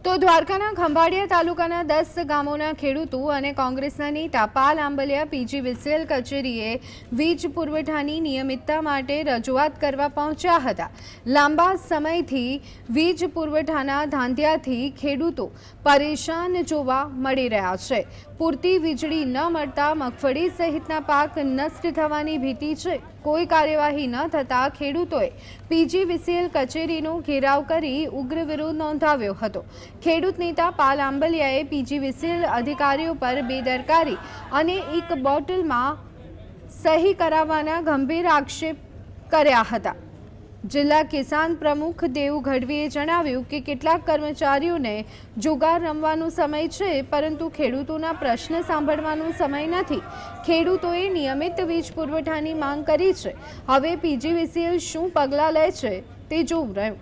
તો દ્વારકાના ખંભાળિયા તાલુકાના 10 ગામોના ખેડૂતો અને કોંગ્રેસના નેતા પાલ આંબલિયા પીજીવીસીએલ કચેરીએ વીજ પુરવઠાની નિયમિતતા માટે રજૂઆત કરવા પહોંચ્યા હતા। લાંબા સમયથી વીજ પુરવઠાના ધાંધિયાથી ખેડૂતો પરેશાન જોવા મળી રહ્યા છે। પૂરતી વીજળી ન મળતા મગફળી સહિતના પાક નષ્ટ થવાની ભીતિ છે। કોઈ કાર્યવાહી ન થતા ખેડૂતોએ પીજીવીસીએલ કચેરીનો ઘેરાવ કરી ઉગ્ર વિરોધ નોંધાવ્યો હતો। ખેડૂત નેતા પાલ આંબલિયાએ પીજીવીસીએલ અધિકારીઓ પર બેદરકારી અને એક બોટલમાં સહી કરાવવાના ગંભીર આક્ષેપ કર્યા હતા। જિલ્લા કિસાન પ્રમુખ દેવ ગઢવીએ જણાવ્યું કે કેટલાક કર્મચારીઓને જુગાર રમવાનો સમય છે, પરંતુ ખેડૂતોના પ્રશ્ન સાંભળવાનો સમય નથી। ખેડૂતોએ નિયમિત વીજ પુરવઠાની માંગ કરી છે। હવે પીજીવીસીએલ શું પગલાં લે છે તે જોવું રહ્યું।